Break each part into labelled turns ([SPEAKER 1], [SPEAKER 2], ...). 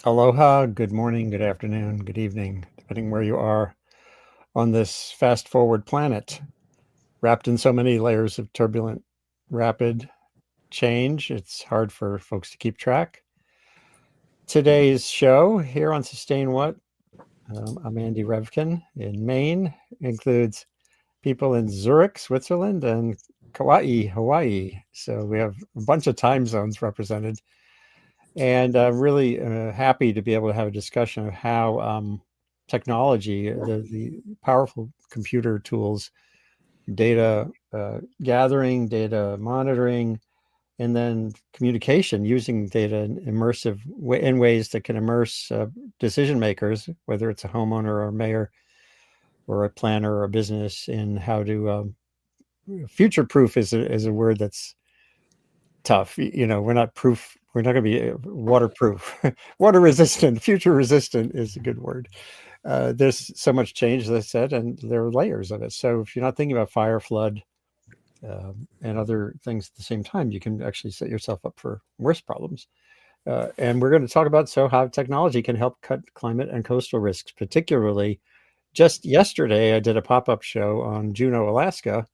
[SPEAKER 1] Aloha, good morning, good afternoon, good evening, depending where you are on this fast forward planet, wrapped in so many layers of turbulent, rapid change. It's hard for folks to keep track. Today's show here on Sustain What? I'm Andy Revkin in Maine, includes people in Zurich, Switzerland, and Kauai, Hawaii. So we have a bunch of time zones represented. And really happy to be able to have a discussion of how technology, the powerful computer tools, data gathering, data monitoring, and then communication using data in in ways that can immerse decision makers, whether it's a homeowner or a mayor or a planner or a business, in how to future proof is a word that's tough. We're not proof. We're not going to be waterproof, water resistant. Future resistant is a good word. There's so much change, as I said, and there are layers of it. So if you're not thinking about fire, flood, and other things at the same time, you can actually set yourself up for worse problems. And we're going to talk about how technology can help cut climate and coastal risks, particularly. Just yesterday, I did a pop-up show on Juneau, Alaska,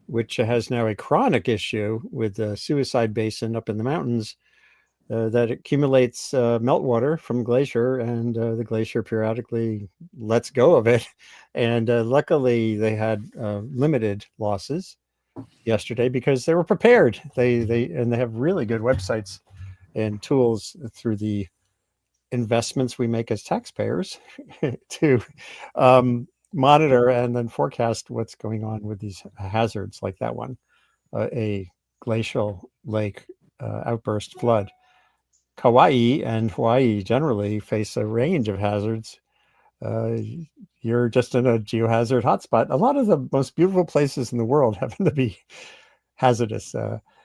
[SPEAKER 1] which has now a chronic issue with the suicide basin up in the mountains that accumulates meltwater from glacier, and the glacier periodically lets go of it. And luckily, they had limited losses yesterday because they were prepared. They have really good websites and tools through the investments we make as taxpayers to monitor and then forecast what's going on with these hazards like that one, a glacial lake outburst flood. Kauai and Hawaii generally face a range of hazards. Uh, you're just in a geohazard hotspot. A lot of the most beautiful places in the world happen to be hazardous.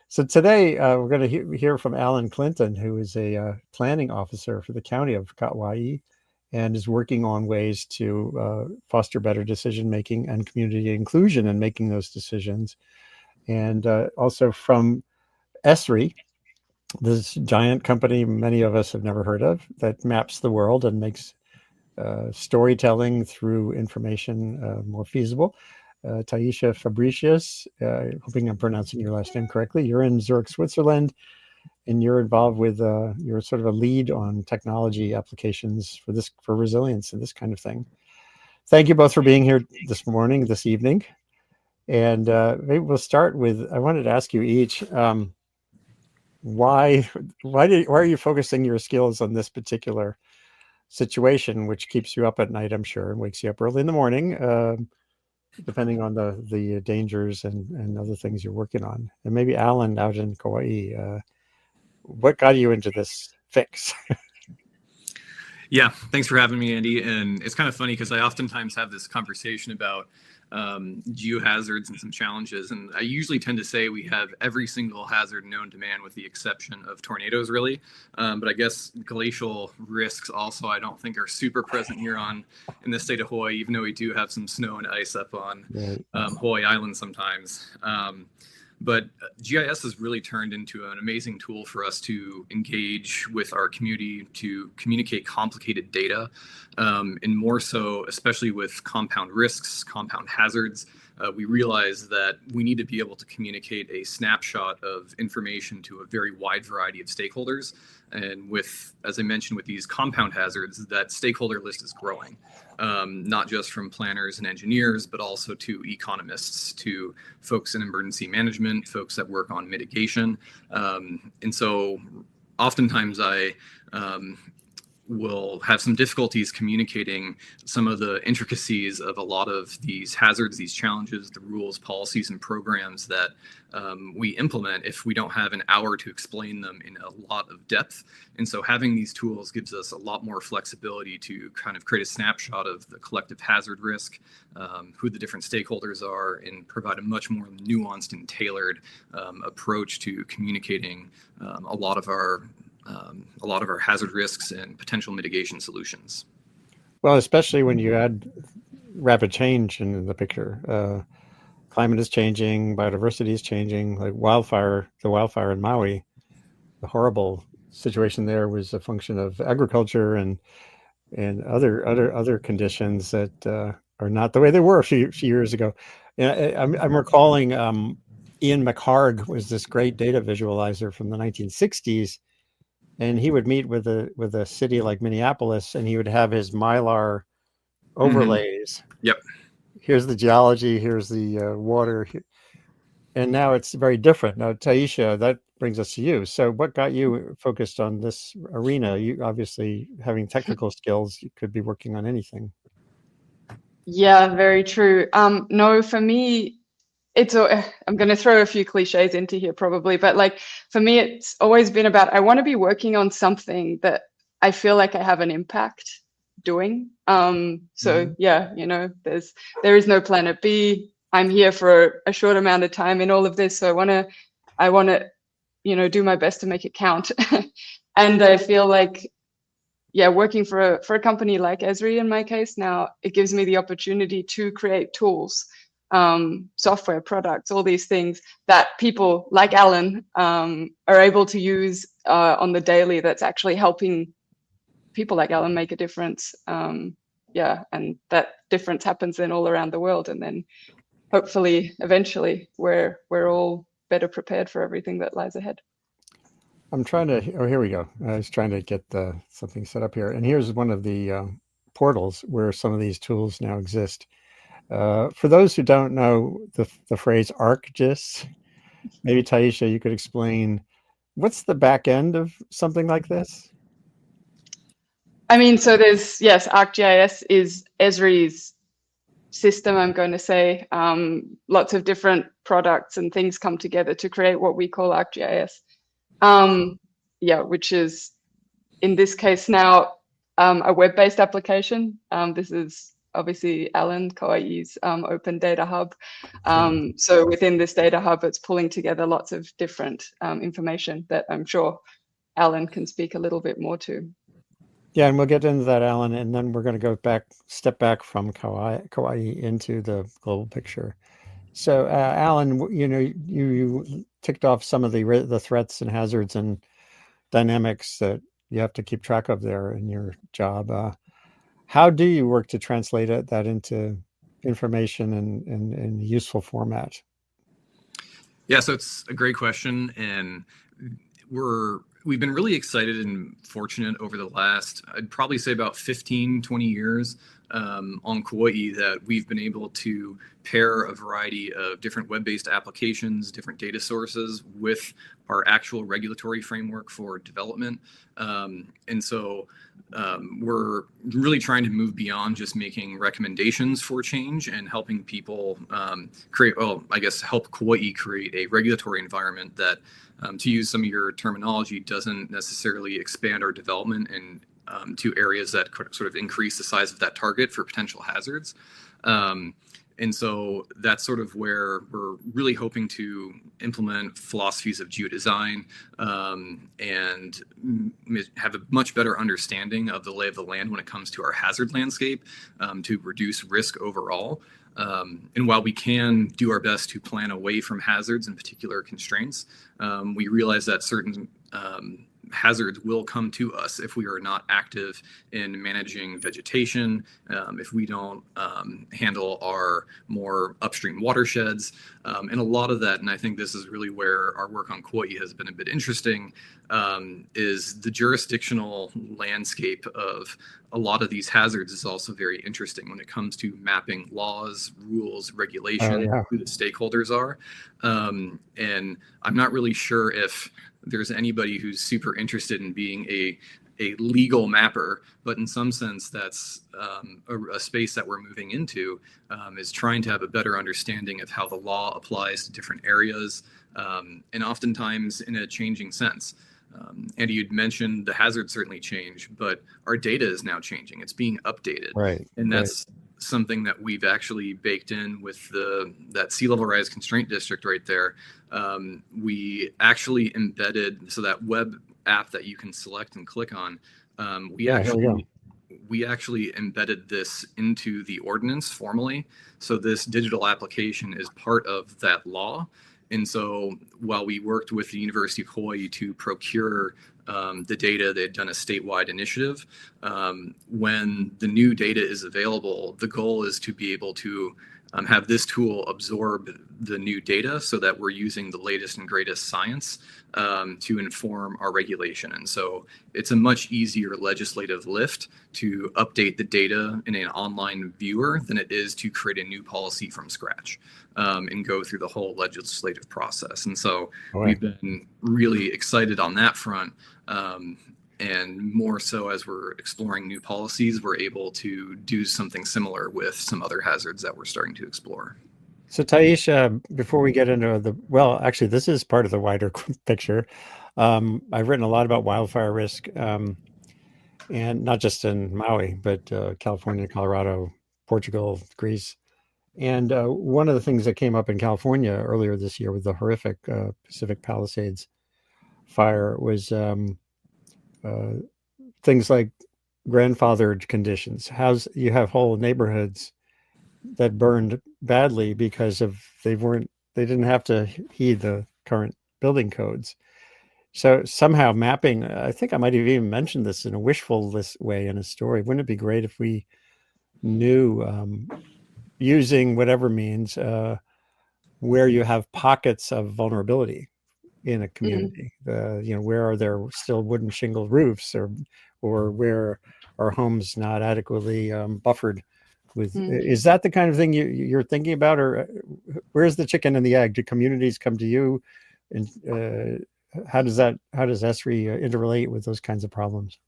[SPEAKER 1] So today we're going to hear from Alan Clinton, who is a planning officer for the county of Kauai and is working on ways to foster better decision making and community inclusion in making those decisions. And also from Esri, this giant company many of us have never heard of that maps the world and makes storytelling through information more feasible. Taisha Fabricius, hoping I'm pronouncing your last name correctly. You're in Zurich, Switzerland, and you're involved with, you're sort of a lead on technology applications for resilience and this kind of thing. Thank you both for being here this evening. And maybe we'll start with, I wanted to ask you each, why are you focusing your skills on this particular situation, which keeps you up at night, I'm sure, and wakes you up early in the morning, depending on the dangers and other things you're working on. And maybe Alan out in Kauai, what got you into this fix?
[SPEAKER 2] Yeah, thanks for having me, Andy. And it's kind of funny because I oftentimes have this conversation about geohazards and some challenges. And I usually tend to say we have every single hazard known to man with the exception of tornadoes, really. But I guess glacial risks also, I don't think, are super present here in the state of Hawaii, even though we do have some snow and ice up on Hawaii Island sometimes. But GIS has really turned into an amazing tool for us to engage with our community, to communicate complicated data, and more so, especially with compound risks, compound hazards. We realize that we need to be able to communicate a snapshot of information to a very wide variety of stakeholders. And with, as I mentioned, with these compound hazards, that stakeholder list is growing, not just from planners and engineers, but also to economists, to folks in emergency management, folks that work on mitigation. And so oftentimes I will have some difficulties communicating some of the intricacies of a lot of these hazards, these challenges, the rules, policies, and programs that we implement if we don't have an hour to explain them in a lot of depth. And so having these tools gives us a lot more flexibility to kind of create a snapshot of the collective hazard risk, who the different stakeholders are, and provide a much more nuanced and tailored approach to communicating a lot of our hazard risks and potential mitigation solutions.
[SPEAKER 1] Well, especially when you add rapid change in the picture. Climate is changing, biodiversity is changing, like the wildfire in Maui, the horrible situation there was a function of agriculture and other conditions that are not the way they were a few years ago. And I'm recalling Ian McHarg was this great data visualizer from the 1960s, and he would meet with a city like Minneapolis, and he would have his Mylar overlays.
[SPEAKER 2] Yep.
[SPEAKER 1] Here's the geology, here's the water, and now it's very different. Now, Taisha, that brings us to you. So what got you focused on this arena? You obviously, having technical skills, you could be working on anything.
[SPEAKER 3] Yeah, very true. No, for me, I'm going to throw a few cliches into here probably, but like for me, it's always been about, I want to be working on something that I feel like I have an impact doing. So yeah, you know, there is no planet B. I'm here for a short amount of time in all of this. So I want to, you know, do my best to make it count. And I feel like, yeah, working for a company like Esri in my case now, it gives me the opportunity to create tools, software products, all these things that people like Alan are able to use on the daily. That's actually helping people like Alan make a difference. Yeah, and that difference happens then all around the world, and then hopefully, eventually, we're all better prepared for everything that lies ahead.
[SPEAKER 1] I'm trying to. Oh, here we go. I was trying to get something set up here, and here's one of the portals where some of these tools now exist. For those who don't know the phrase ArcGIS, maybe Taisha, you could explain what's the back end of something like this?
[SPEAKER 3] I mean, so there's, yes, ArcGIS is Esri's system, I'm going to say. Lots of different products and things come together to create what we call ArcGIS. Yeah, which is, in this case now, a web-based application. This is obviously Alan Kauai's open data hub. So within this data hub, it's pulling together lots of different information that I'm sure Alan can speak a little bit more to.
[SPEAKER 1] Yeah, and we'll get into that, Alan, and then we're going to go step back from Kauai into the global picture. So, Alan, you know, you ticked off some of the threats and hazards and dynamics that you have to keep track of there in your job. How do you work to translate that into information and useful format?
[SPEAKER 2] Yeah, so it's a great question, and we've been really excited and fortunate over the last, I'd probably say about 15, 20 years on Kauai, that we've been able to pair a variety of different web-based applications, different data sources with our actual regulatory framework for development. And so we're really trying to move beyond just making recommendations for change and helping people help Kauai create a regulatory environment that, to use some of your terminology, doesn't necessarily expand our development and to areas that could sort of increase the size of that target for potential hazards. And so that's sort of where we're really hoping to implement philosophies of geodesign and have a much better understanding of the lay of the land when it comes to our hazard landscape to reduce risk overall. And while we can do our best to plan away from hazards and particular constraints, we realize that certain hazards will come to us if we are not active in managing vegetation, if we don't handle our more upstream watersheds, and a lot of that, and I think this is really where our work on Kauai has been a bit interesting, is the jurisdictional landscape of a lot of these hazards is also very interesting when it comes to mapping laws, rules, regulation, who the stakeholders are. And I'm not really sure if there's anybody who's super interested in being a legal mapper, but in some sense that's a space that we're moving into, is trying to have a better understanding of how the law applies to different areas, and oftentimes in a changing sense. Andy, you'd mentioned the hazards certainly change, but our data is now changing. It's being updated.
[SPEAKER 1] Right.
[SPEAKER 2] And that's something that we've actually baked in with that sea level rise constraint district right there. We actually embedded, so that web app that you can select and click on, we actually embedded this into the ordinance formally. So this digital application is part of that law. And so while we worked with the University of Hawaii to procure the data, they had done a statewide initiative. When the new data is available, the goal is to be able to have this tool absorb the new data so that we're using the latest and greatest science to inform our regulation. And so it's a much easier legislative lift to update the data in an online viewer than it is to create a new policy from scratch and go through the whole legislative process. And so we've been really excited on that front. And more so as we're exploring new policies, we're able to do something similar with some other hazards that we're starting to explore.
[SPEAKER 1] So Taisha, before we get into well, actually, this is part of the wider picture. I've written a lot about wildfire risk, and not just in Maui, but California, Colorado, Portugal, Greece. And one of the things that came up in California earlier this year with the horrific Pacific Palisades fire was things like grandfathered conditions. You have whole neighborhoods that burned badly because they didn't have to heed the current building codes. So somehow mapping, I think I might have even mentioned this in a wishful way in a story. Wouldn't it be great if we knew, using whatever means, where you have pockets of vulnerability in a community? Where are there still wooden shingle roofs, or where are homes not adequately buffered with? Is that the kind of thing you're thinking about, or where's the chicken and the egg? Do communities come to you, and how does Esri interrelate with those kinds of problems?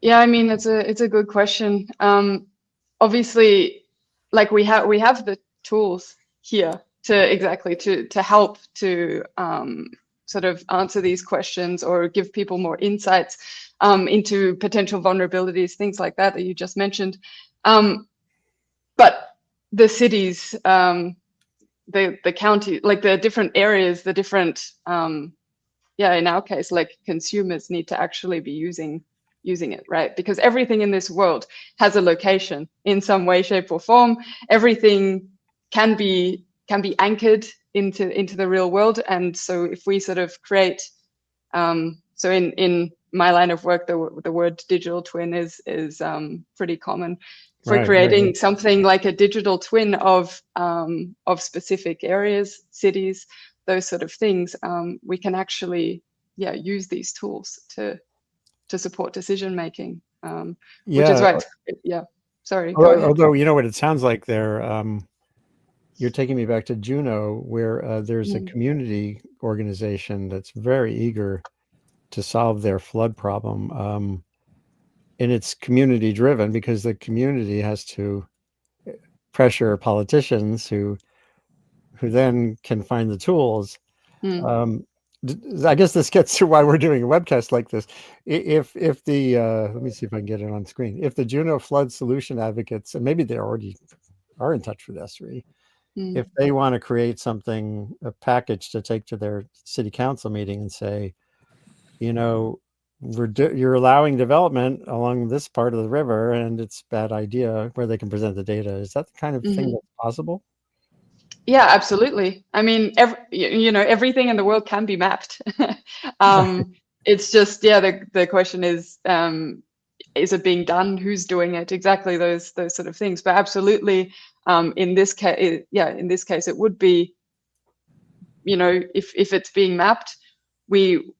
[SPEAKER 3] Yeah, I mean, it's a good question. Obviously, like we have the tools here to help to sort of answer these questions or give people more insights into potential vulnerabilities, things like that you just mentioned. But the cities, the county, like the different areas, the different, in our case, like consumers need to actually be using it, right? Because everything in this world has a location in some way, shape, or form. Everything can be anchored into the real world. And so if we sort of create, so in my line of work, the word digital twin is pretty common. If we're creating something like a digital twin of specific areas, cities, those sort of things, we can actually use these tools to support decision making, which is why sorry, go ahead.
[SPEAKER 1] Although what it sounds like there, you're taking me back to Juneau, where there's a community organization that's very eager to solve their flood problem, and it's community driven because the community has to pressure politicians who then can find the tools. I guess this gets to why we're doing a webcast like this. If the let me see if I can get it on screen. If the Juneau flood solution advocates, and maybe they already are in touch with Esri, if they want to create a package to take to their city council meeting and say, you're allowing development along this part of the river and it's a bad idea, where they can present the data. Is that the kind of thing that's possible? Yeah,
[SPEAKER 3] absolutely. I mean, everything in the world can be mapped. It's just, the question is it being done? Who's doing it? Exactly those sort of things. But absolutely, in this case, it would be, if it's being mapped, we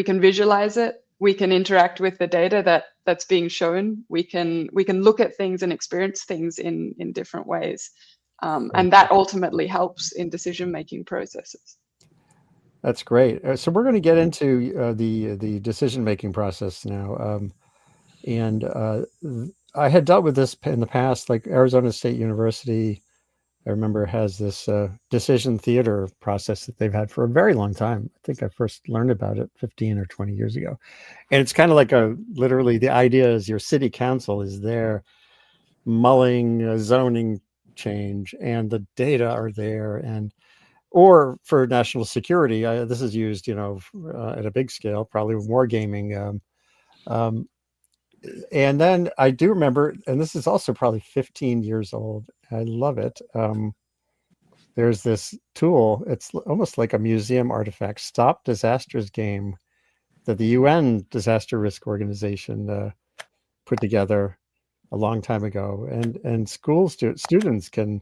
[SPEAKER 3] can visualize it. We can interact with the data that's being shown. We can look at things and experience things in different ways. And that ultimately helps in decision-making processes.
[SPEAKER 1] That's great. So we're going to get into the decision-making process now. And I had dealt with this in the past, like Arizona State University, I remember, has this decision theater process that they've had for a very long time. I think I first learned about it 15 or 20 years ago. And it's kind of like literally the idea is your city council is there mulling a zoning change and the data are there, or for national security, this is used, at a big scale, probably war gaming. And then I do remember, and this is also probably 15 years old, I love it. there's this tool. It's almost like a museum artifact, Stop Disasters game, that the UN Disaster Risk Organization put together a long time ago, and students can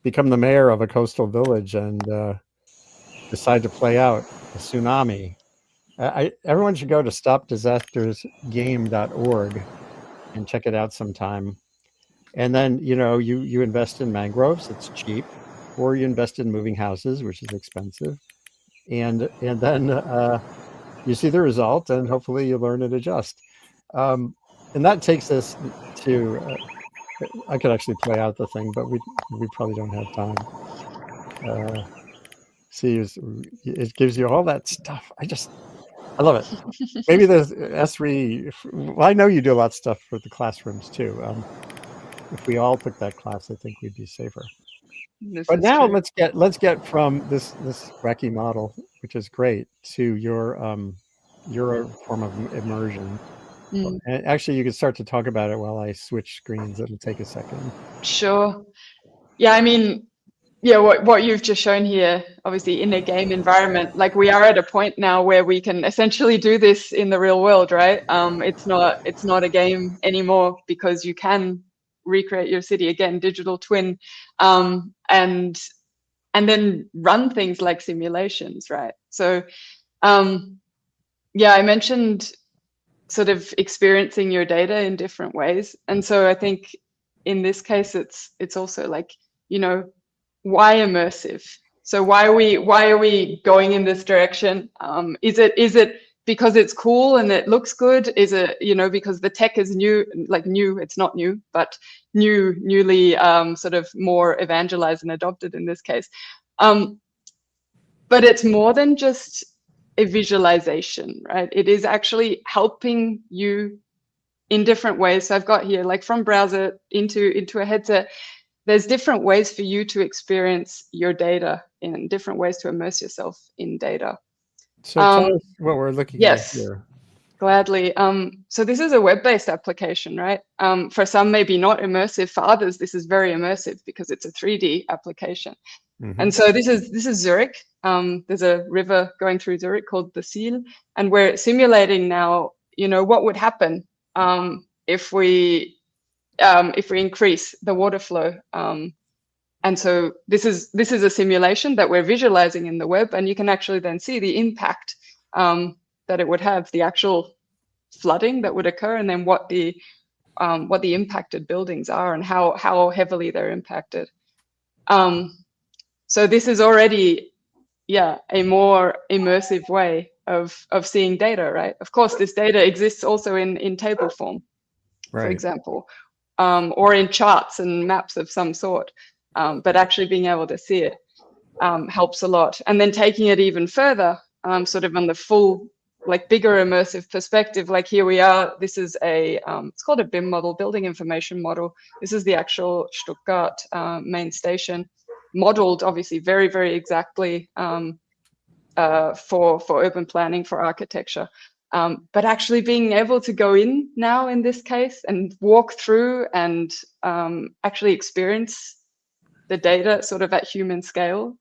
[SPEAKER 1] become the mayor of a coastal village and decide to play out a tsunami. Everyone should go to stopdisastersgame.org and check it out sometime. And then, you invest in mangroves, it's cheap, or you invest in moving houses, which is expensive. And then you see the result, and hopefully you learn and adjust. And that takes us to, I could actually play out the thing, but we probably don't have time. See, it gives you all that stuff. I love it. Maybe the Esri, well, I know you do a lot of stuff for the classrooms too. If we all took that class, I think we'd be safer. But now let's get from this wacky model, which is great, to your form of immersion. And actually, you could start to talk about it while I switch screens. It'll take a second.
[SPEAKER 3] Sure. Yeah, I mean, yeah, what you've just shown here, obviously in a game environment, like we are at a point now where we can essentially do this in the real world, right? It's not a game anymore because you can recreate your city again, digital twin, and then run things like simulations, right? So, yeah, I mentioned sort of experiencing your data in different ways, and so I think in this case, it's also like, why immersive? So why are we going in this direction? Is it because it's cool and it looks good? Is it, because the tech is new? It's not new, but newly sort of more evangelized and adopted in this case. But it's more than just a visualization, right? It is actually helping you in different ways. So I've got here, like from browser into a headset, there's different ways for you to experience your data, in different ways to immerse yourself in data.
[SPEAKER 1] So tell us what we're looking at here.
[SPEAKER 3] Gladly. So this is a web-based application, right? For some, maybe not immersive. For others, this is very immersive because it's a 3D application. And so this is Zurich. There's a river going through Zurich called the Siel, and we're simulating now, what would happen if we increase the water flow. And so this is a simulation that we're visualizing in the web, and you can actually then see the impact that it would have, the actual flooding that would occur, and then what the impacted buildings are and how heavily they're impacted. So this is already, a more immersive way of seeing data, right? Of course, this data exists also in table form, for example, or in charts and maps of some sort. But actually being able to see it helps a lot. And then taking it even further, sort of on the full, like bigger immersive perspective, like here we are, this is it's called a BIM model, building information model. This is the actual Stuttgart main station, modeled obviously very, very exactly for urban planning, for architecture. But actually being able to go in now in this case and walk through and actually experience the data sort of at human scale,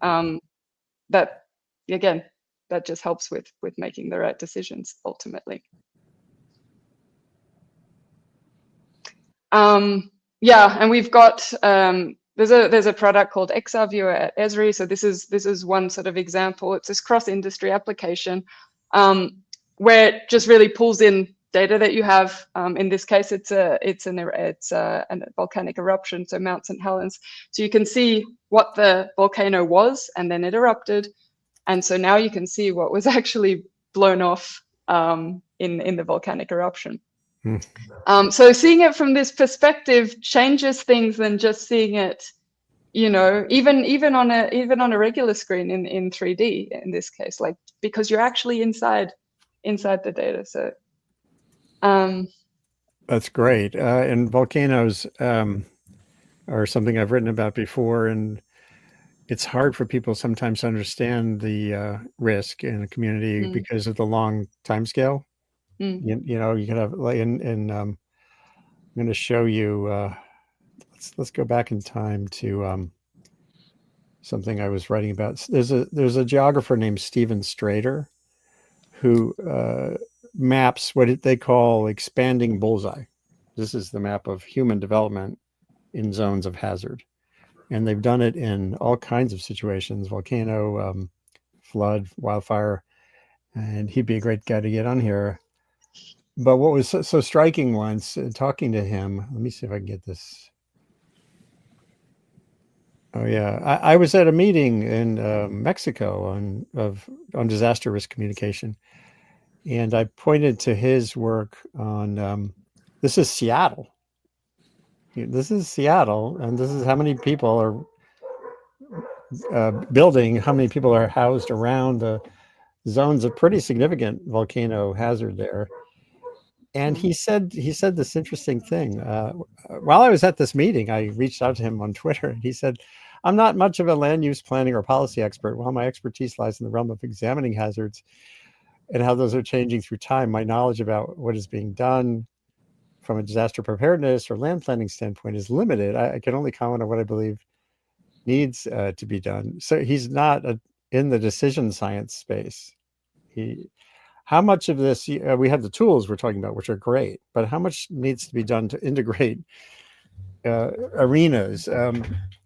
[SPEAKER 3] that again, that just helps with making the right decisions ultimately. And we've got there's a product called XR Viewer at Esri. So this is one sort of example. It's this cross-industry application where it just really pulls in data that you have. In this case, it's a volcanic eruption, so Mount St. Helens. So you can see what the volcano was, and then it erupted, and so now you can see what was actually blown off in the volcanic eruption. So seeing it from this perspective changes things than just seeing it, even on a regular screen in 3D in this case, like because you're actually inside the data. So
[SPEAKER 1] that's great. And volcanoes are something I've written about before, and it's hard for people sometimes to understand the risk in a community because of the long time scale. You can have like I'm going to show you. Let's go back in time to something I was writing about. There's a geographer named Stephen Strader who maps what they call expanding bullseye. This is the map of human development in zones of hazard. And they've done it in all kinds of situations, volcano, flood, wildfire, and he'd be a great guy to get on here. But what was so striking once, talking to him, let me see if I can get this. Oh yeah, I was at a meeting in Mexico on disaster risk communication, and I pointed to his work on this is Seattle. This is Seattle, and this is how many people are building, how many people are housed around the zones of pretty significant volcano hazard there. And he said this interesting thing. While I was at this meeting, I reached out to him on Twitter, and he said, "I'm not much of a land use planning or policy expert. While my expertise lies in the realm of examining hazards and how those are changing through time, my knowledge about what is being done from a disaster preparedness or land planning standpoint is limited. I can only comment on what I believe needs to be done." So he's not in the decision science space. How much of this, we have the tools we're talking about, which are great, but how much needs to be done to integrate arenas,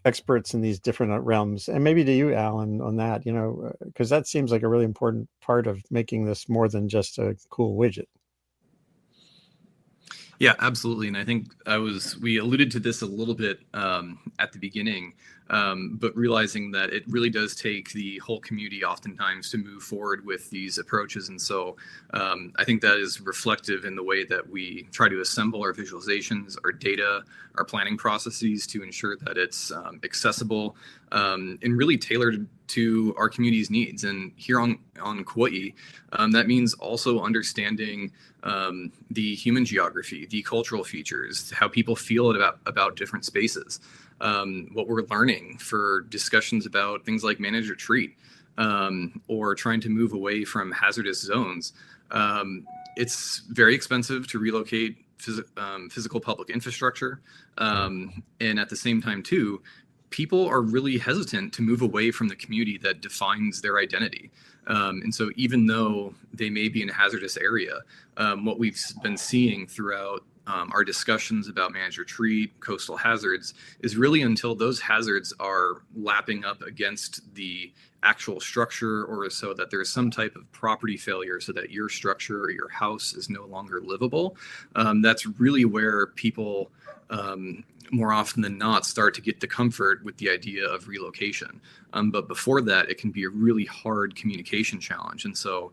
[SPEAKER 1] experts in these different realms? And maybe to you, Alan, on that, because that seems like a really important part of making this more than just a cool widget.
[SPEAKER 2] Yeah, absolutely. And I think we alluded to this a little bit at the beginning, but realizing that it really does take the whole community oftentimes to move forward with these approaches. And so I think that is reflective in the way that we try to assemble our visualizations, our data, our planning processes to ensure that it's accessible and really tailored to our community's needs. And here on Kauai, that means also understanding the human geography, the cultural features, how people feel about different spaces, what we're learning for discussions about things like manage retreat, or trying to move away from hazardous zones. It's very expensive to relocate physical public infrastructure. And at the same time, too, people are really hesitant to move away from the community that defines their identity. And so even though they may be in a hazardous area, what we've been seeing throughout our discussions about managed retreat, coastal hazards, is really until those hazards are lapping up against the actual structure, or so that there's some type of property failure so that your structure or your house is no longer livable. That's really where people more often than not start to get the comfort with the idea of relocation. But before that, it can be a really hard communication challenge. And so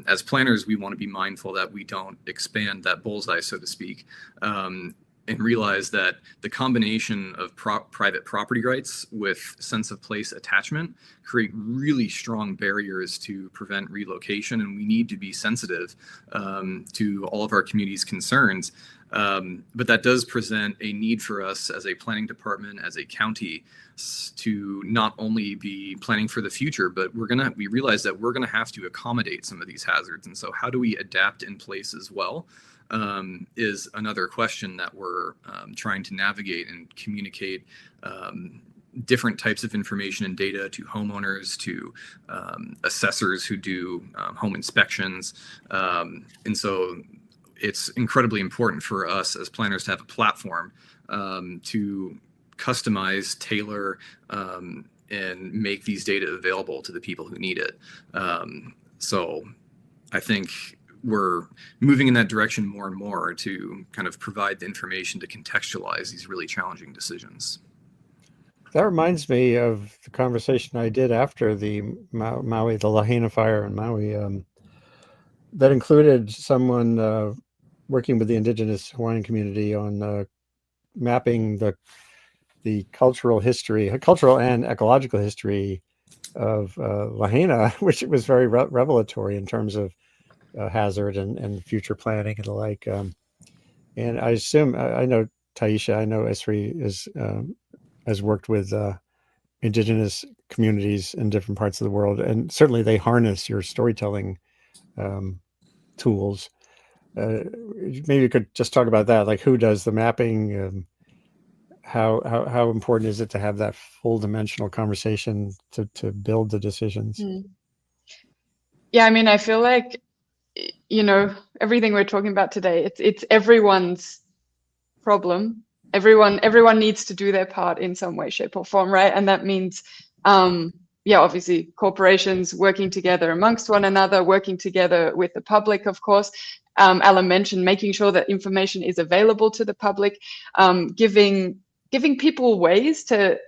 [SPEAKER 2] as planners, we want to be mindful that we don't expand that bullseye, so to speak, and realize that the combination of private property rights with sense of place attachment create really strong barriers to prevent relocation. And we need to be sensitive to all of our community's concerns. But that does present a need for us as a planning department, as a county, to not only be planning for the future, but we realize that we're gonna have to accommodate some of these hazards. And so how do we adapt in place as well is another question that we're trying to navigate and communicate different types of information and data to homeowners, to assessors who do home inspections. And so it's incredibly important for us as planners to have a platform to customize, tailor, and make these data available to the people who need it. So I think we're moving in that direction more and more to kind of provide the information to contextualize these really challenging decisions.
[SPEAKER 1] That reminds me of the conversation I did after the Maui, the Lahaina fire in Maui, that included someone working with the indigenous Hawaiian community on mapping the cultural and ecological history of Lahaina, which was very revelatory in terms of hazard and future planning and the like. And I assume, I know Taisha, I know Esri has worked with indigenous communities in different parts of the world, and certainly they harness your storytelling tools. Maybe you could just talk about that, like who does the mapping, how important is it to have that full dimensional conversation to build the decisions?
[SPEAKER 3] Yeah, I mean, I feel like, everything we're talking about today, it's everyone's problem. Everyone needs to do their part in some way, shape, or form, right? And that means, obviously corporations working together amongst one another, working together with the public, of course. Alan mentioned making sure that information is available to the public, giving people ways to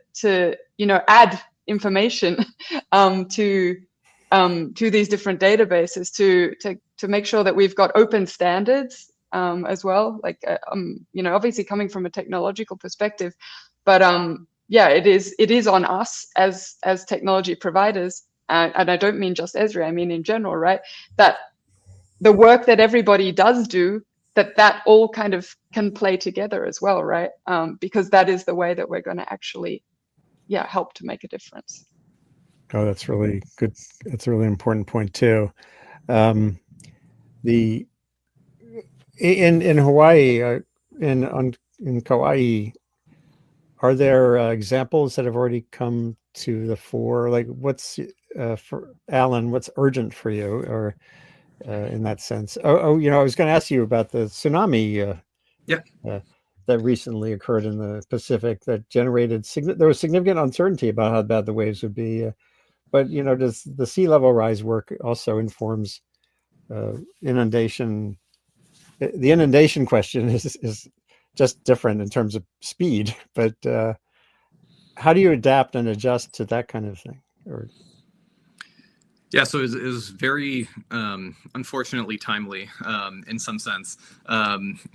[SPEAKER 3] add information to these different databases, to make sure that we've got open standards as well. Like obviously coming from a technological perspective, but it is on us as technology providers, and I don't mean just Esri, I mean in general, right? That the work that everybody does do, that all kind of can play together as well, right? Because that is the way that we're going to actually, help to make a difference.
[SPEAKER 1] Oh, that's really good. That's a really important point too. In Hawaii, in Kauai, are there examples that have already come to the fore? Like, what's for Alan? What's urgent for you, or in that sense? I was going to ask you about the tsunami. That recently occurred in the Pacific that generated there was significant uncertainty about how bad the waves would be. But does the sea level rise work also informs inundation? The inundation question is just different in terms of speed, but how do you adapt and adjust to that kind of thing?
[SPEAKER 2] Yeah, so it was very unfortunately timely in some sense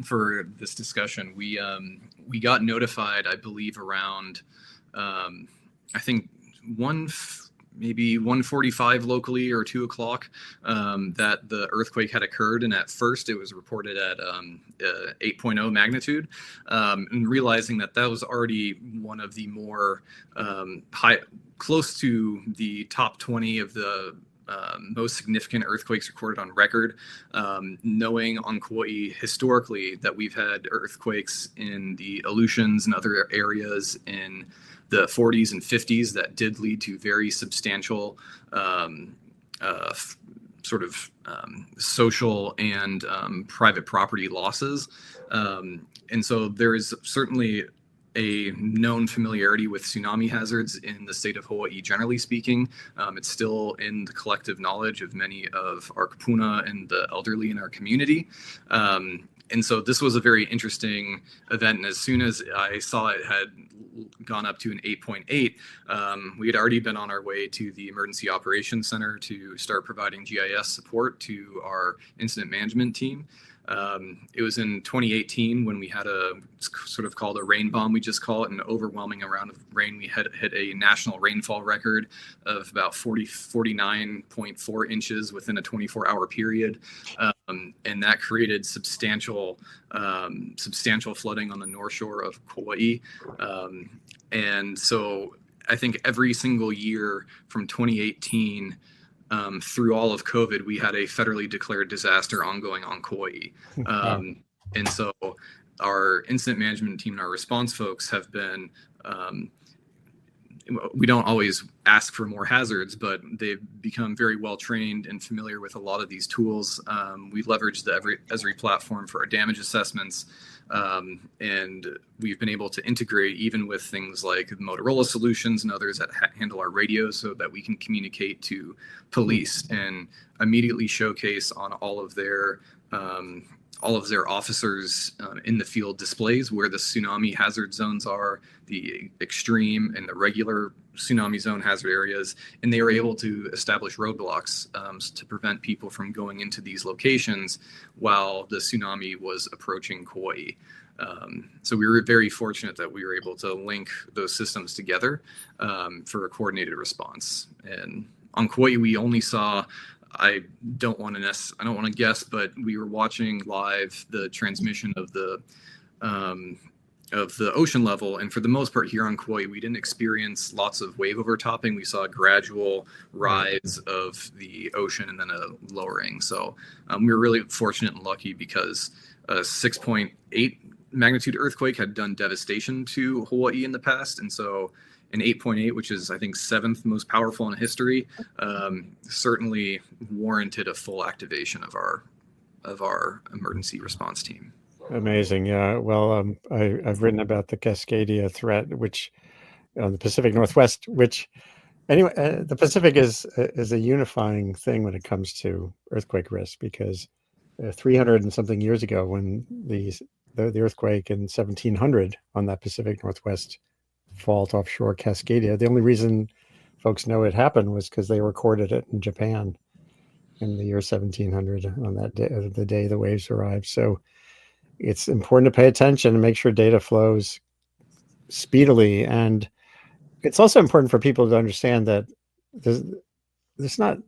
[SPEAKER 2] for this discussion. We got notified, I believe, around I think maybe 1:45 locally or 2 o'clock that the earthquake had occurred, and at first it was reported at 8.0 magnitude, and realizing that was already one of the more close to the top 20 of the most significant earthquakes recorded on record, knowing on Kauai historically that we've had earthquakes in the Aleutians and other areas in the 40s and 50s that did lead to very substantial social and private property losses. And so there is certainly a known familiarity with tsunami hazards in the state of Hawaii, generally speaking. It's still in the collective knowledge of many of our kapuna and the elderly in our community. And so this was a very interesting event. And as soon as I saw it had gone up to an 8.8, we had already been on our way to the Emergency Operations Center to start providing GIS support to our incident management team. It was in 2018 when we had it's sort of called a rain bomb, we just call it, an overwhelming amount of rain. We had hit a national rainfall record of about 49.4 inches within a 24-hour period. And that created substantial flooding on the north shore of Kauai. And so I think every single year from 2018 through all of COVID, we had a federally declared disaster ongoing on Kauai. And so our incident management team and our response folks have been, we don't always ask for more hazards, but they've become very well trained and familiar with a lot of these tools. We leveraged the Esri platform for our damage assessments. And we've been able to integrate even with things like Motorola solutions and others that handle our radios so that we can communicate to police and immediately showcase on all of their officers in the field displays where the tsunami hazard zones are, the extreme and the regular tsunami zone hazard areas, and they were able to establish roadblocks to prevent people from going into these locations while the tsunami was approaching Kauai. So we were very fortunate that we were able to link those systems together for a coordinated response. And on Kauai, we only saw, I don't want to guess, but we were watching live the transmission of the ocean level. And for the most part here on Kauai, we didn't experience lots of wave overtopping. We saw a gradual rise of the ocean and then a lowering. So we were really fortunate and lucky because a 6.8 magnitude earthquake had done devastation to Hawaii in the past. And so an 8.8, which is, I think, 7th most powerful in history, certainly warranted a full activation of our emergency response team.
[SPEAKER 1] Amazing. Yeah. Well, I've written about the Cascadia threat, which on the Pacific Northwest, which anyway, the Pacific is a unifying thing when it comes to earthquake risk, because 300 and something years ago, when the earthquake in 1700 on that Pacific Northwest fault offshore Cascadia, the only reason folks know it happened was because they recorded it in Japan in the year 1700 on that day, the day the waves arrived. So it's important to pay attention and make sure data flows speedily. And it's also important for people to understand that there's not,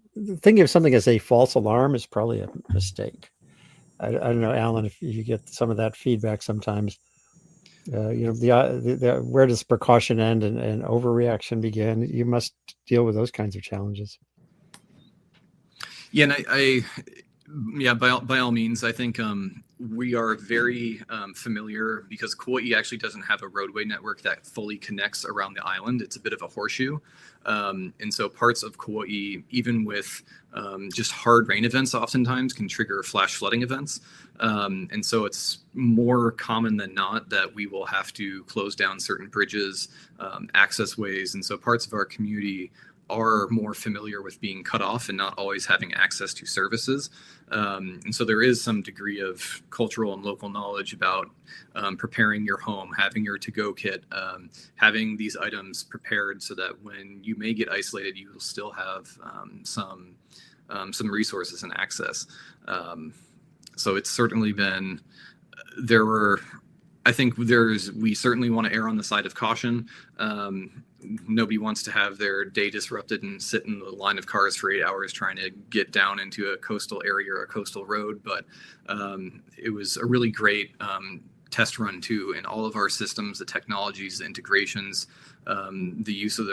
[SPEAKER 1] thinking of something as a false alarm is probably a mistake. I don't know, Alan, if you get some of that feedback sometimes. Where does precaution end and overreaction begin? You must deal with those kinds of challenges.
[SPEAKER 2] Yeah, and by all means, I think we are very familiar, because Kauai actually doesn't have a roadway network that fully connects around the island. It's a bit of a horseshoe. And so parts of Kauai, even with just hard rain events, oftentimes can trigger flash flooding events. And so it's more common than not that we will have to close down certain bridges, access ways. And so parts of our community are more familiar with being cut off and not always having access to services. And so there is some degree of cultural and local knowledge about preparing your home, having your to-go kit, having these items prepared so that when you may get isolated, you will still have some resources and access. So it's certainly been, we certainly want to err on the side of caution. Nobody wants to have their day disrupted and sit in the line of cars for 8 hours trying to get down into a coastal area or a coastal road. But it was a really great test run too, in all of our systems, the technologies, the integrations, the use of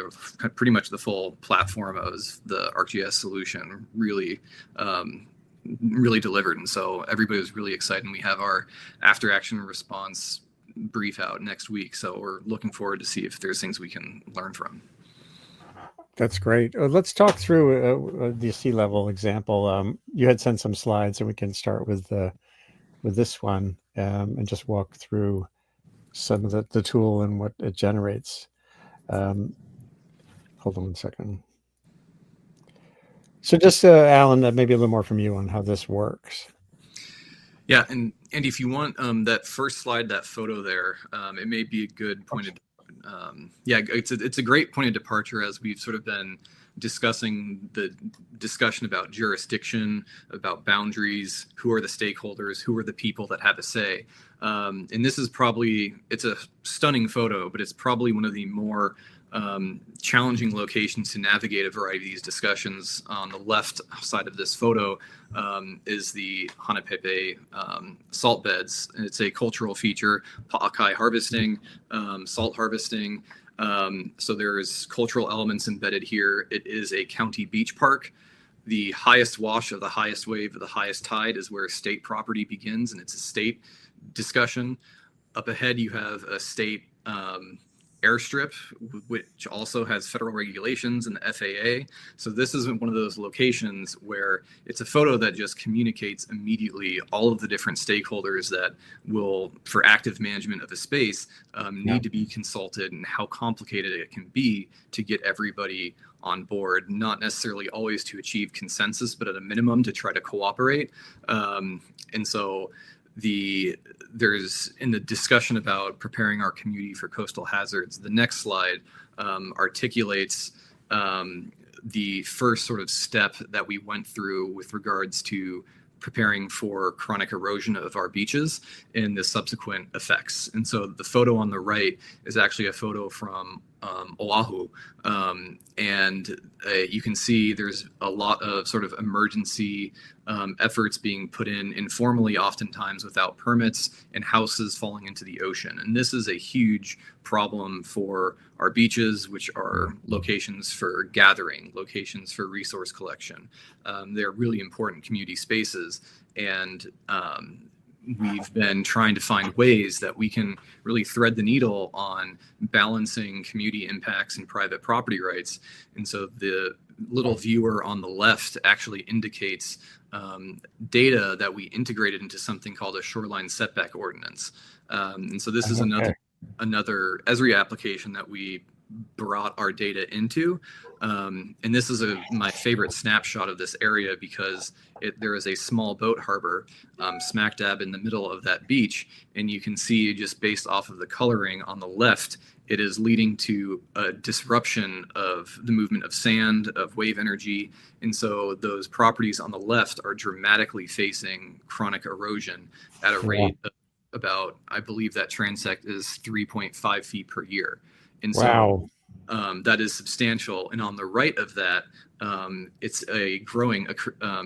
[SPEAKER 2] pretty much the full platform of the ArcGIS solution really delivered. And so everybody was really excited. And we have our after action response brief out next week, so we're looking forward to see if there's things we can learn from.
[SPEAKER 1] That's great. Let's talk through the sea level example. You had sent some slides, and we can start with this one and just walk through some of the tool and what it generates. Hold on one second. So just Alan, maybe a little more from you on how this works.
[SPEAKER 2] Yeah, and Andy, if you want that first slide, that photo there, it may be a good point of, it's a great point of departure, as we've sort of been discussing the discussion about jurisdiction, about boundaries, who are the stakeholders, who are the people that have a say. And this is it's a stunning photo, but it's probably one of the more challenging locations to navigate a variety of these discussions. On the left side of this photo is the Hanapepe salt beds. And it's a cultural feature, Pa'akai harvesting, salt harvesting. So there's cultural elements embedded here. It is a county beach park. The highest wash of the highest wave of the highest tide is where state property begins, and it's a state discussion. Up ahead, you have a state airstrip, which also has federal regulations and the FAA. So this isn't one of those locations where it's a photo that just communicates immediately all of the different stakeholders that will, for active management of a space, need to be consulted, and how complicated it can be to get everybody on board, not necessarily always to achieve consensus, but at a minimum to try to cooperate. And so there's, in the discussion about preparing our community for coastal hazards, the next slide articulates the first sort of step that we went through with regards to preparing for chronic erosion of our beaches and the subsequent effects. And so the photo on the right is actually a photo from Oahu. And you can see there's a lot of sort of emergency efforts being put in informally, oftentimes without permits, and houses falling into the ocean. And this is a huge problem for our beaches, which are locations for gathering, locations for resource collection. They're really important community spaces. And we've been trying to find ways that we can really thread the needle on balancing community impacts and private property rights. And so the little viewer on the left actually indicates data that we integrated into something called a shoreline setback ordinance. And so this is another Esri application that we brought our data into. And this is my favorite snapshot of this area because there is a small boat harbor smack dab in the middle of that beach. And you can see just based off of the coloring on the left, it is leading to a disruption of the movement of sand, of wave energy. And so those properties on the left are dramatically facing chronic erosion at a rate of about, I believe that transect is 3.5 feet per year. And so that is substantial. And on the right of that, it's a growing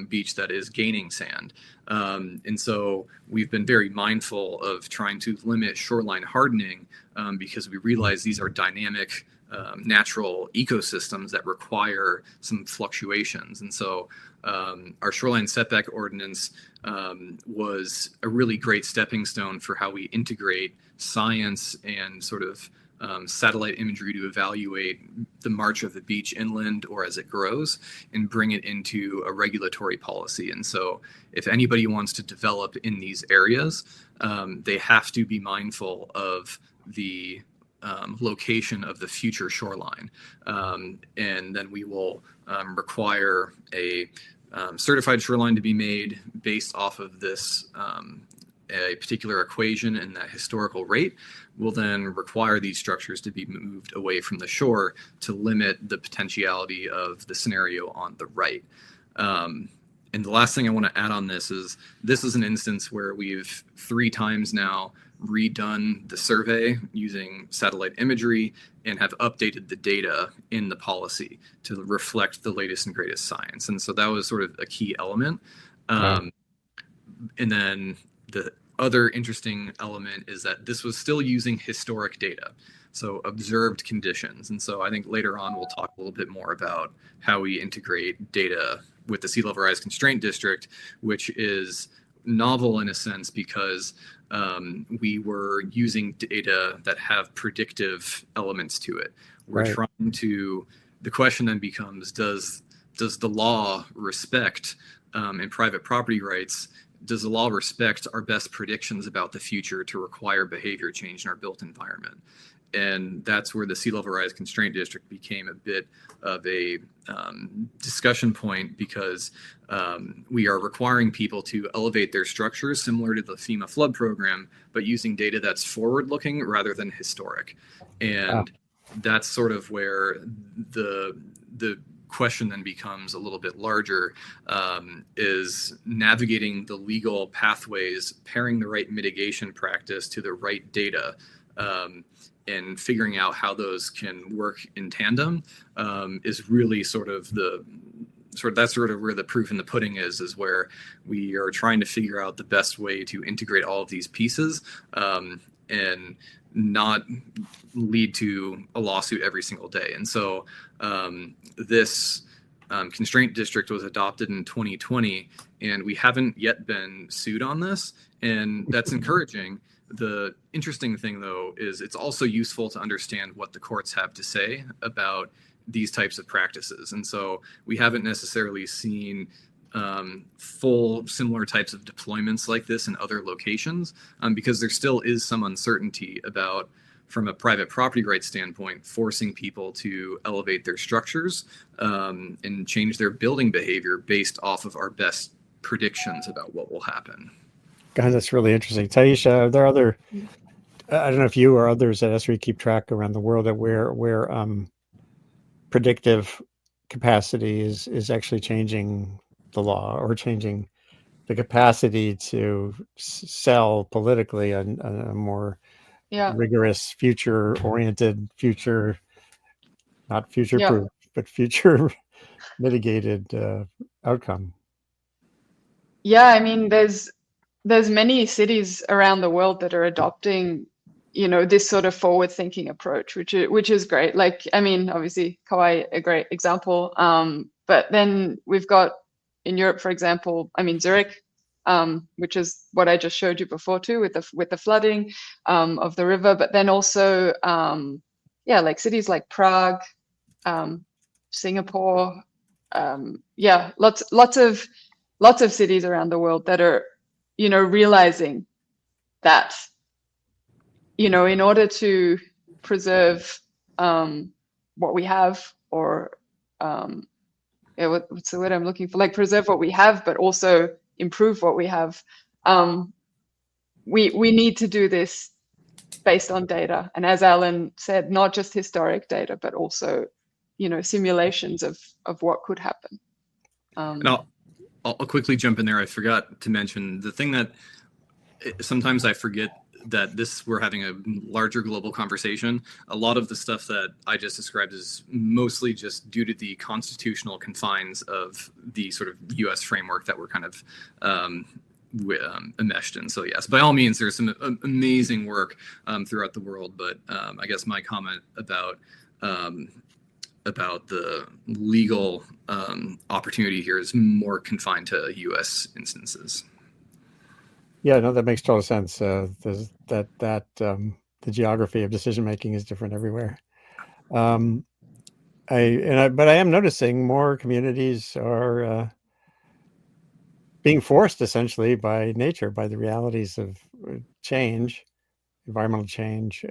[SPEAKER 2] beach that is gaining sand. And so we've been very mindful of trying to limit shoreline hardening because we realize these are dynamic natural ecosystems that require some fluctuations. And so our shoreline setback ordinance was a really great stepping stone for how we integrate science and sort of satellite imagery to evaluate the march of the beach inland or as it grows and bring it into a regulatory policy. And so if anybody wants to develop in these areas, they have to be mindful of the location of the future shoreline. And then we will require a certified shoreline to be made based off of this a particular equation and that historical rate. Will then require these structures to be moved away from the shore to limit the potentiality of the scenario on the right. And the last thing I want to add on this is an instance where we've 3 times now redone the survey using satellite imagery and have updated the data in the policy to reflect the latest and greatest science. And so that was sort of a key element. And then the other interesting element is that this was still using historic data, so observed conditions. And so I think later on we'll talk a little bit more about how we integrate data with the Sea Level Rise Constraint District, which is novel in a sense because we were using data that have predictive elements to it. We're trying to, the question then becomes, does the law respect in private property rights, does the law respect our best predictions about the future to require behavior change in our built environment? And that's where the Sea Level Rise Constraint District became a bit of a discussion point because we are requiring people to elevate their structures similar to the FEMA flood program, but using data that's forward-looking rather than historic. And that's sort of where the question then becomes a little bit larger, is navigating the legal pathways, pairing the right mitigation practice to the right data, and figuring out how those can work in tandem is really that's sort of where the proof in the pudding is where we are trying to figure out the best way to integrate all of these pieces and not lead to a lawsuit every single day. And so this constraint district was adopted in 2020, and we haven't yet been sued on this, and that's encouraging. The interesting thing, though, is it's also useful to understand what the courts have to say about these types of practices. And so we haven't necessarily seen full similar types of deployments like this in other locations because there still is some uncertainty about, from a private property rights standpoint, forcing people to elevate their structures and change their building behavior based off of our best predictions about what will happen.
[SPEAKER 1] God, that's really interesting. Taisha, are there other, I don't know if you or others at Esri keep track around the world of where predictive capacity is actually changing the law or changing the capacity to sell politically a more rigorous, future-oriented, not future-proof, but future mitigated outcome.
[SPEAKER 3] Yeah, I mean, there's many cities around the world that are adopting, this sort of forward-thinking approach, which is great. Like, I mean, obviously, Kauai, a great example. But then we've got in Europe, for example, I mean, Zurich, which is what I just showed you before too, with the flooding of the river, but then also like cities like Prague, Singapore, lots of cities around the world that are, realizing that, in order to preserve what we have, or what's the word I'm looking for? Like preserve what we have, but also improve what we have. We need to do this based on data, and as Alan said, not just historic data, but also, simulations of what could happen.
[SPEAKER 2] And I'll quickly jump in there. I forgot to mention the thing that sometimes I forget, that we're having a larger global conversation. A lot of the stuff that I just described is mostly just due to the constitutional confines of the sort of U.S. framework that we're kind of enmeshed in. So yes, by all means, there's some amazing work throughout the world. But I guess my comment about the legal opportunity here is more confined to U.S. instances.
[SPEAKER 1] Yeah, no, that makes total sense. The geography of decision making is different everywhere. But I am noticing more communities are being forced essentially by nature, by the realities of change, environmental change.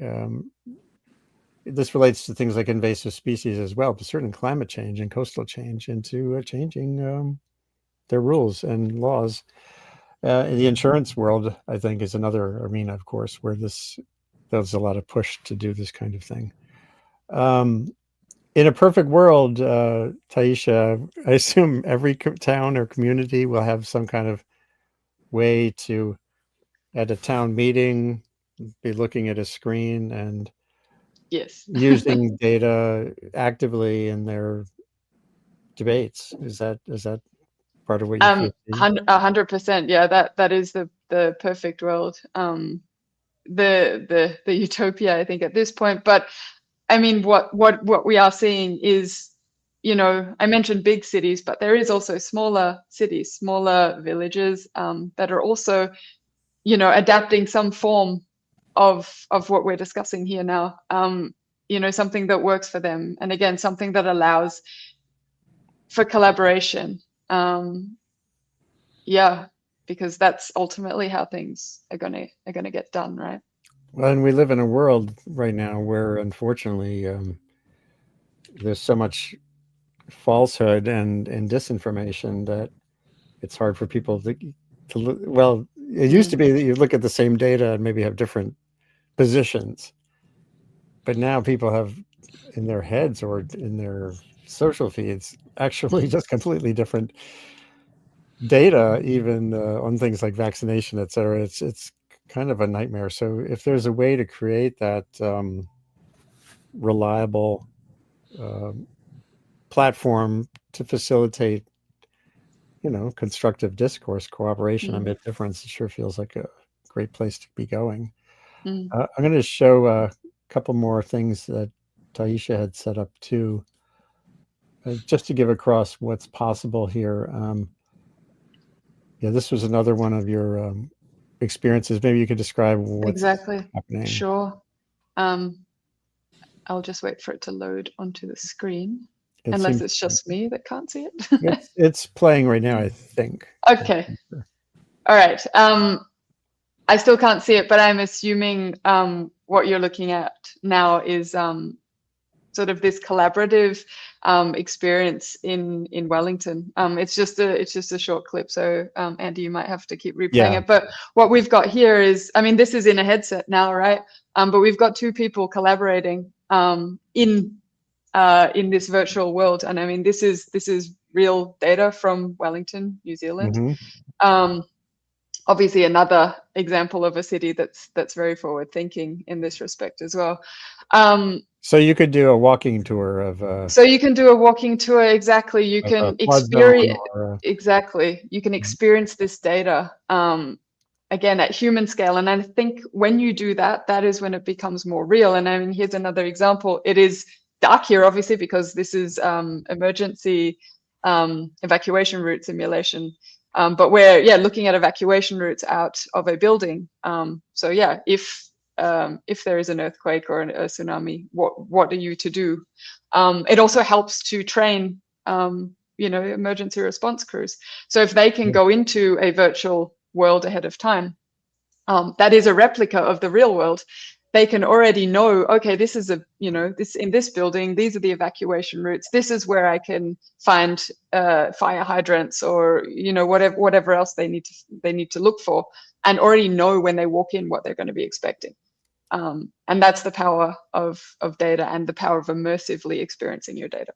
[SPEAKER 1] This relates to things like invasive species as well, but certainly climate change and coastal change, into changing their rules and laws. In the insurance world, I think, is another arena, of course, where there's a lot of push to do this kind of thing. In a perfect world, Taisha, I assume every town or community will have some kind of way to, at a town meeting, be looking at a screen and
[SPEAKER 3] Yes,
[SPEAKER 1] using data actively in their debates. Is that part of what you feel?
[SPEAKER 3] 100%. Yeah, that is the perfect world, the utopia, I think, at this point. But I mean, what we are seeing is, I mentioned big cities, but there is also smaller cities, smaller villages that are also, adapting some form of what we're discussing here now. Something that works for them, and again, something that allows for collaboration. Because that's ultimately how things are gonna get done, right?
[SPEAKER 1] Well, and we live in a world right now where, unfortunately, there's so much falsehood and disinformation that it's hard for people to well, it used to be that you look at the same data and maybe have different positions, but now people have in their heads or in their social feeds actually just completely different data, even on things like vaccination, et cetera. It's kind of a nightmare. So if there's a way to create that reliable platform to facilitate, constructive discourse, cooperation, amid difference, it sure feels like a great place to be going. I'm going to show a couple more things that Taisha had set up too, just to give across what's possible here. This was another one of your experiences. Maybe you could describe what's
[SPEAKER 3] exactly
[SPEAKER 1] happening.
[SPEAKER 3] Sure. I'll just wait for it to load onto the screen, unless it's just me that can't see it.
[SPEAKER 1] It's playing right now, I think.
[SPEAKER 3] Okay. All right. I still can't see it, but I'm assuming what you're looking at now is sort of this collaborative experience in Wellington. It's just a short clip, so Andy, you might have to keep replaying it. But what we've got here is, I mean, this is in a headset now, right? But we've got two people collaborating in this virtual world, and I mean, this is real data from Wellington, New Zealand. Obviously, another example of a city that's very forward thinking in this respect as well.
[SPEAKER 1] So you could do a walking tour of.
[SPEAKER 3] So you can do a walking tour. Exactly. You can experience. Exactly. You can experience this data again at human scale. And I think when you do that, that is when it becomes more real. And I mean, here's another example. It is dark here, obviously, because this is emergency evacuation route simulation. But we're looking at evacuation routes out of a building. So yeah, if there is an earthquake or a tsunami, what are you to do? It also helps to train emergency response crews. So if they can go into a virtual world ahead of time, that is a replica of the real world, they can already know, okay, this is this in this building, these are the evacuation routes, this is where I can find fire hydrants, or whatever else they need to look for, and already know when they walk in what they're going to be expecting. And that's the power of data, and the power of immersively experiencing your data.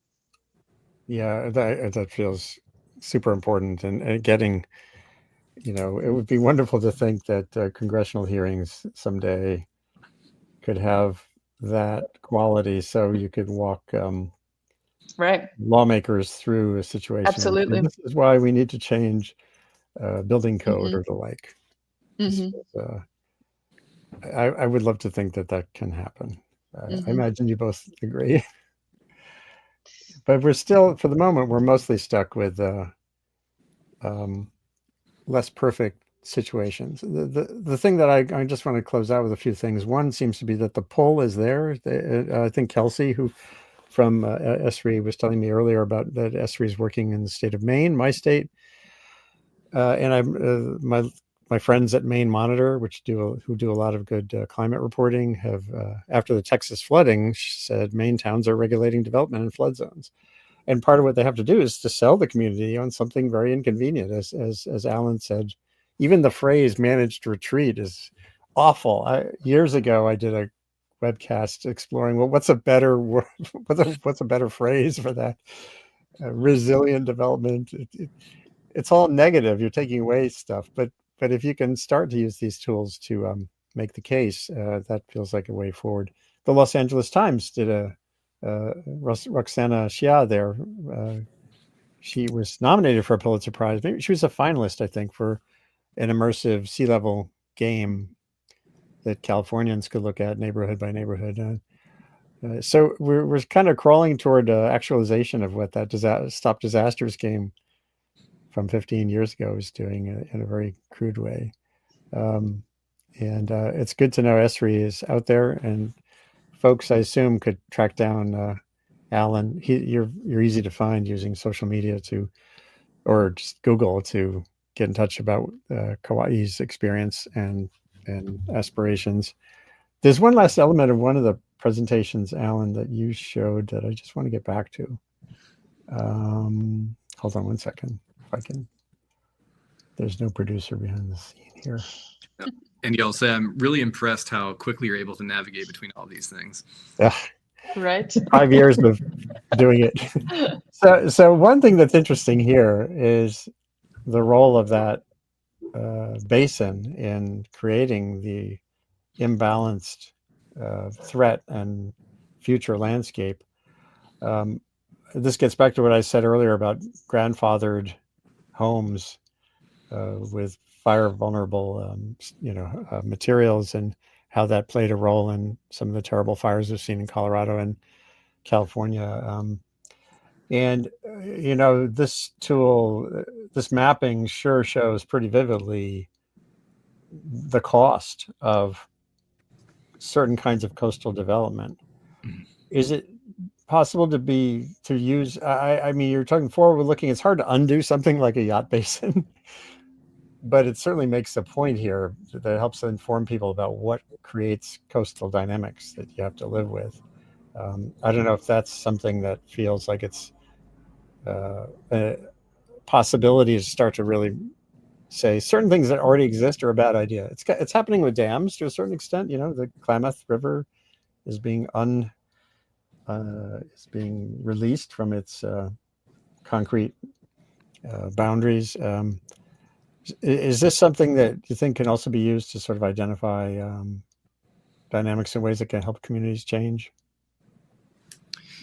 [SPEAKER 1] Yeah, that feels super important, and getting, it would be wonderful to think that congressional hearings someday could have that quality, so you could walk
[SPEAKER 3] right
[SPEAKER 1] lawmakers through a situation.
[SPEAKER 3] Absolutely.
[SPEAKER 1] This is why we need to change building code or the like. I would love to think that can happen. I imagine you both agree. But we're still, for the moment, we're mostly stuck with less perfect situations. The thing that I just want to close out with a few things. One seems to be that the pull is there. I think Kelsey, who from Esri, was telling me earlier about that Esri is working in the state of Maine, my state, and my friends at Maine Monitor, who do a lot of good climate reporting, have after the Texas flooding said Maine towns are regulating development in flood zones. And part of what they have to do is to sell the community on something very inconvenient. As Alan said, even the phrase "managed retreat" is awful. Years ago, I did a webcast exploring, well, what's a better what's a better phrase for that? Resilient development. It's all negative. You're taking away stuff, but if you can start to use these tools to make the case, that feels like a way forward. The Los Angeles Times did Roxana Shia there. She was nominated for a Pulitzer Prize. Maybe she was a finalist, I think, for an immersive sea level game that Californians could look at neighborhood by neighborhood. So we're kind of crawling toward actualization of what that Stop Disasters game from 15 years ago is doing in a very crude way. And it's good to know Esri is out there, and folks, I assume, could track down Alan. You're easy to find using social media or just Google to get in touch about Kauai's experience and aspirations. There's one last element of one of the presentations, Alan, that you showed that I just want to get back to. Hold on one second, if I can. There's no producer behind the scene here.
[SPEAKER 2] And I'll say I'm really impressed how quickly you're able to navigate between all these things.
[SPEAKER 1] Yeah.
[SPEAKER 3] Right.
[SPEAKER 1] 5 years of doing it. So one thing that's interesting here is the role of that basin in creating the imbalanced threat and future landscape. This gets back to what I said earlier about grandfathered homes with fire vulnerable, materials, and how that played a role in some of the terrible fires we've seen in Colorado and California. This tool, this mapping sure shows pretty vividly the cost of certain kinds of coastal development. Is it possible to use, I mean, you're talking forward looking, it's hard to undo something like a yacht basin, but it certainly makes a point here that helps inform people about what creates coastal dynamics that you have to live with. I don't know if that's something that feels like it's a possibility to start to really say certain things that already exist are a bad idea. It's happening with dams to a certain extent. The Klamath River is being released from its concrete boundaries. Is this something that you think can also be used to sort of identify dynamics in ways that can help communities change?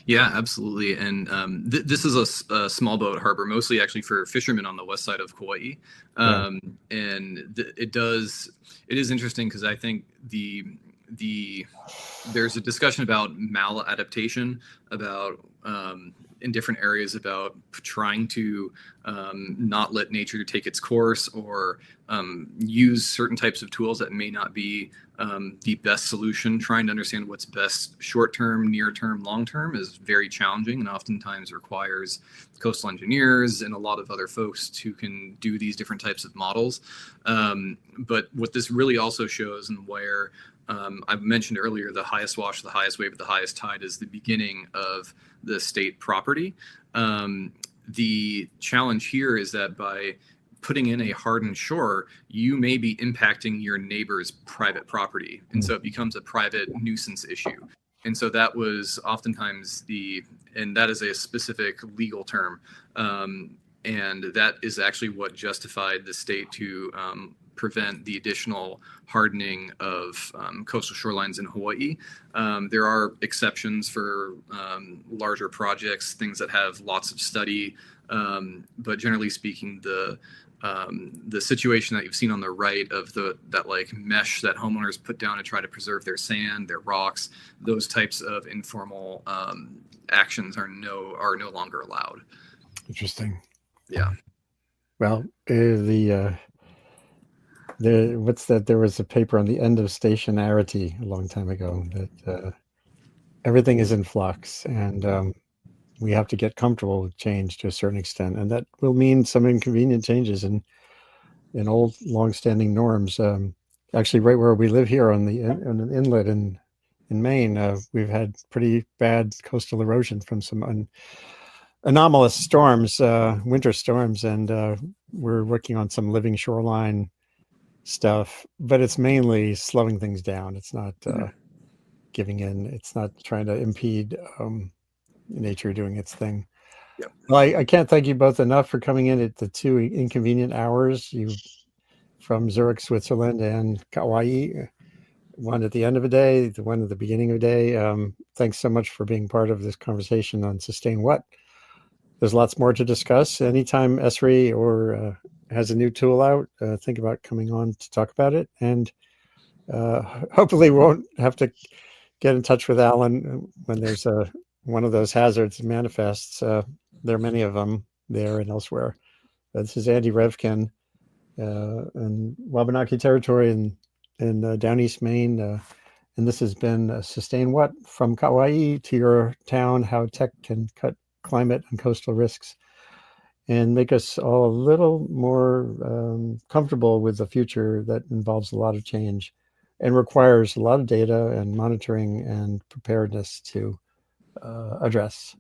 [SPEAKER 2] Yeah, absolutely. And this is a small boat harbor, mostly actually for fishermen on the west side of Kauai. And it is interesting because I think there's a discussion about maladaptation, about in different areas about trying to not let nature take its course, or use certain types of tools that may not be the best solution. Trying to understand what's best short-term, near-term, long-term is very challenging, and oftentimes requires coastal engineers and a lot of other folks who can do these different types of models. But what this really also shows, and where I've mentioned earlier, the highest wash, the highest wave, the highest tide is the beginning of the state property. The challenge here is that by putting in a hardened shore, you may be impacting your neighbor's private property. And so it becomes a private nuisance issue. And so that was oftentimes and that is a specific legal term. And that is actually what justified the state to prevent the additional hardening of coastal shorelines in Hawaii. There are exceptions for larger projects, things that have lots of study, but generally speaking, the situation that you've seen on the right of that like mesh that homeowners put down to try to preserve their sand, their rocks, those types of informal actions are no longer allowed.
[SPEAKER 1] Interesting.
[SPEAKER 2] Yeah.
[SPEAKER 1] Well, what's that? There was a paper on the end of stationarity a long time ago that everything is in flux, and we have to get comfortable with change to a certain extent, and that will mean some inconvenient changes in old, long-standing norms. Actually, right where we live here on an inlet in Maine, we've had pretty bad coastal erosion from some anomalous storms, winter storms, and we're working on some living shoreline stuff, but it's mainly slowing things down. It's not giving in. It's not trying to impede nature doing its thing.
[SPEAKER 2] Yep.
[SPEAKER 1] Well, I can't thank you both enough for coming in at the two inconvenient hours. You from Zurich, Switzerland, and Kauai, one at the end of a day, the one at the beginning of a day. Thanks so much for being part of this conversation on Sustain What. There's lots more to discuss. Anytime Esri or has a new tool out, think about coming on to talk about it. And hopefully we won't have to get in touch with Alan when there's one of those hazards manifests. There are many of them there and elsewhere. This is Andy Revkin in Wabanaki Territory in Down East Maine. And this has been Sustain What, from Kauai to your town, how tech can cut climate and coastal risks and make us all a little more comfortable with the future that involves a lot of change and requires a lot of data and monitoring and preparedness to address.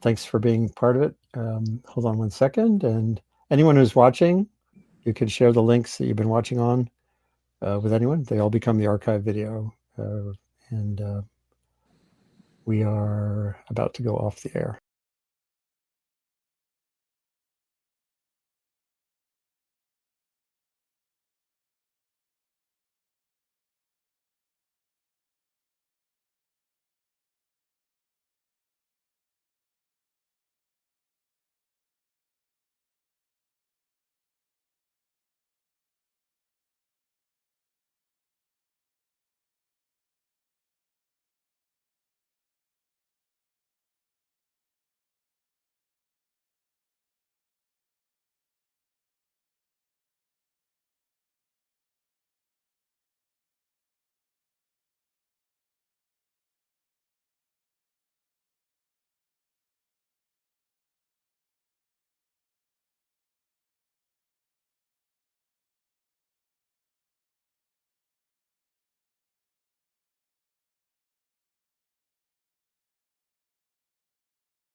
[SPEAKER 1] Thanks for being part of it. Hold on one second. And anyone who's watching, you can share the links that you've been watching on with anyone. They all become the archive video. And we are about to go off the air.